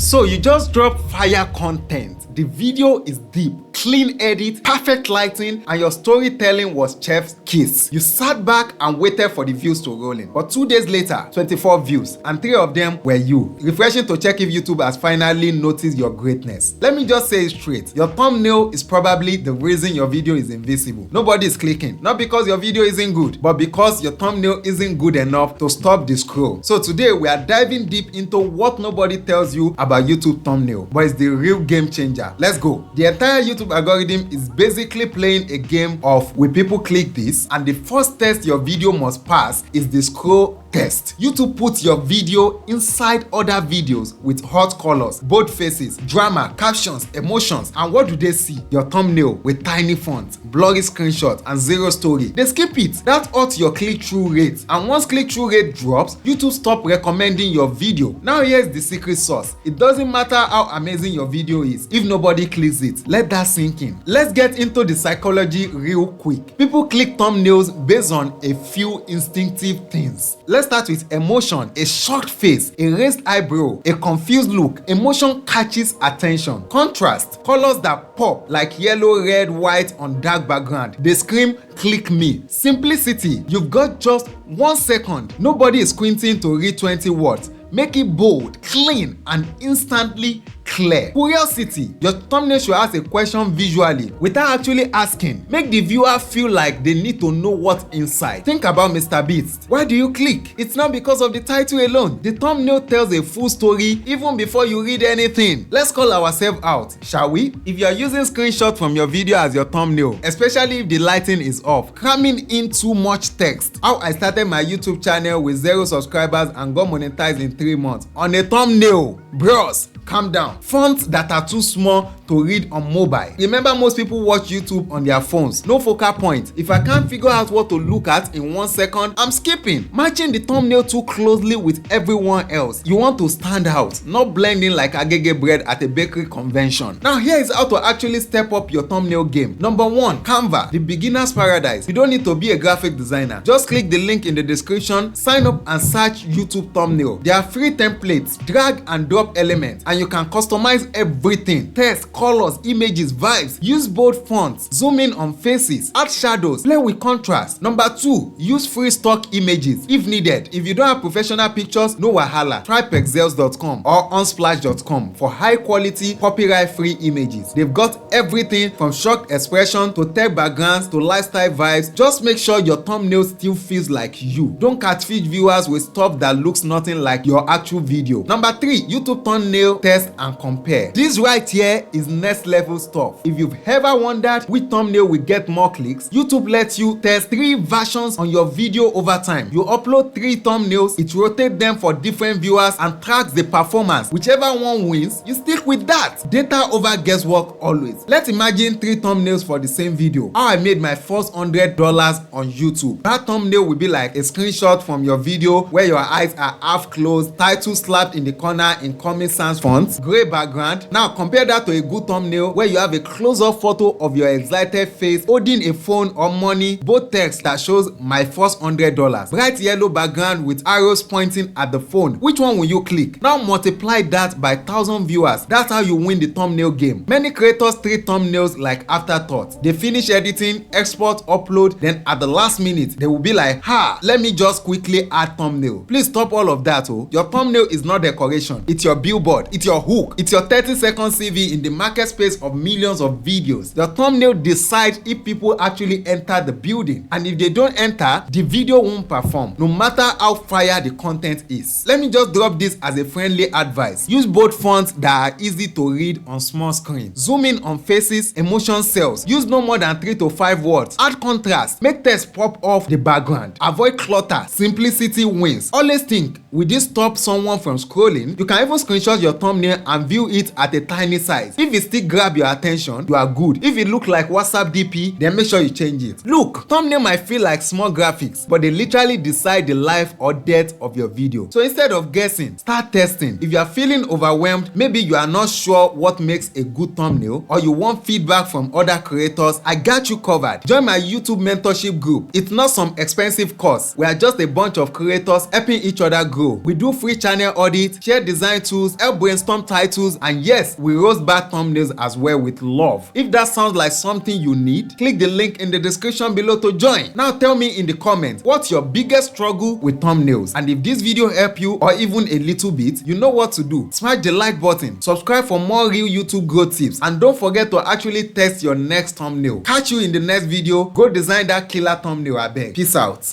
So you just drop fire content. The video is deep, clean edit, perfect lighting, and your storytelling was chef's kiss. You sat back and waited for the views to roll in. But 2 days later, 24 views, and 3 of them were you. Refreshing to check if YouTube has finally noticed your greatness. Let me just say it straight. Your thumbnail is probably the reason your video is invisible. Nobody is clicking. Not because your video isn't good, but because your thumbnail isn't good enough to stop the scroll. So today we are diving deep into what nobody tells you about YouTube thumbnail, but it's the real game changer. Let's go. The entire YouTube algorithm is basically playing a game of will people click this, and the first test your video must pass is the scroll test. YouTube puts your video inside other videos with hot colors, bold faces, drama, captions, emotions, and what do they see? Your thumbnail with tiny fonts, blurry screenshots, and zero story. They skip it. That hurts your click-through rate, and once click-through rate drops, YouTube stop recommending your video. Now here's the secret sauce. It doesn't matter how amazing your video is if nobody clicks it. Let that sink in. Let's get into the psychology real quick. People click thumbnails based on a few instinctive things. Let's start with emotion. A shocked face, a raised eyebrow, a confused look. Emotion catches attention. Contrast, colors that pop like yellow, red, white on dark background. They scream, click me. Simplicity, you've got just 1 second. Nobody is squinting to read 20 words. Make it bold, clean, and instantly clear. Curiosity, your thumbnail should ask a question visually without actually asking. Make the viewer feel like they need to know what's inside. Think about Mr. Beast. Why do you click? It's not because of the title alone. The thumbnail tells a full story even before you read anything. Let's call ourselves out, shall we? If you are using screenshots from your video as your thumbnail, especially if the lighting is off, cramming in too much text. How I started my YouTube channel with 0 subscribers and got monetized in 3 months on a thumbnail. Bros, calm down. Fonts that are too small to read on mobile. Remember, most people watch YouTube on their phones. No focal point. If I can't figure out what to look at in 1 second, I'm skipping. Matching the thumbnail too closely with everyone else. You want to stand out, not blend in like agege bread at a bakery convention. Now here is how to actually step up your thumbnail game. Number 1, Canva, the beginner's paradise. You don't need to be a graphic designer. Just click the link in the description, sign up and search YouTube thumbnail. There are free templates, drag and drop elements, and you can customize everything. Text, colors, images, vibes. Use bold fonts, zoom in on faces, add shadows, play with contrast. Number 2, use free stock images if needed. If you don't have professional pictures, no wahala. Try pexels.com or unsplash.com for high quality, copyright free images. They've got everything from shocked expression to tech backgrounds to lifestyle vibes. Just make sure your thumbnail still feels like you. Don't catfish viewers with stuff that looks nothing like your actual video. Number 3, YouTube thumbnail test and compare. This right here is next level stuff. If you've ever wondered which thumbnail will get more clicks, YouTube lets you test 3 versions on your video over time. You upload 3 thumbnails, it rotates them for different viewers and tracks the performance. Whichever one wins, you stick with that. Data over guesswork always. Let's imagine 3 thumbnails for the same video. How I made my first $100 on YouTube. That thumbnail will be like a screenshot from your video where your eyes are half closed, title slapped in the corner in Comic Sans fonts, gray background. Now compare that to a good thumbnail where you have a close-up photo of your excited face holding a phone or money, both text that shows my first $100, bright yellow background with arrows pointing at the phone. Which one will you click? Now multiply that by 1,000 viewers. That's how you win the thumbnail game. Many creators treat thumbnails like afterthoughts. They finish editing, export, upload, then at the last minute they will be like, let me just quickly add thumbnail. Please stop all of that. Your thumbnail is not decoration. It's your billboard. It's your hook. It's your 30-second CV in the market space of millions of videos. The thumbnail decides if people actually enter the building, and if they don't enter, the video won't perform, no matter how fire the content is. Let me just drop this as a friendly advice. Use bold fonts that are easy to read on small screen. Zoom in on faces, emotion cells. Use no more than 3 to 5 words. Add contrast. Make text pop off the background. Avoid clutter. Simplicity wins. Always think, will this stop someone from scrolling? You can even screenshot your thumbnail and view it at a tiny size. If it still grab your attention, you are good. If it look like WhatsApp DP, then make sure you change it. Look, thumbnail might feel like small graphics, but they literally decide the life or death of your video. So instead of guessing, start testing. If you are feeling overwhelmed, maybe you are not sure what makes a good thumbnail, or you want feedback from other creators, I got you covered. Join my YouTube mentorship group. It's not some expensive course. We are just a bunch of creators helping each other grow grow. We do free channel audits, share design tools, help brainstorm titles, and yes, we roast bad thumbnails as well with love. If that sounds like something you need, click the link in the description below to join. Now tell me in the comments, what's your biggest struggle with thumbnails? And if this video helped you or even a little bit, you know what to do. Smash the like button, subscribe for more real YouTube growth tips, and don't forget to actually test your next thumbnail. Catch you in the next video. Go design that killer thumbnail, I beg. Peace out.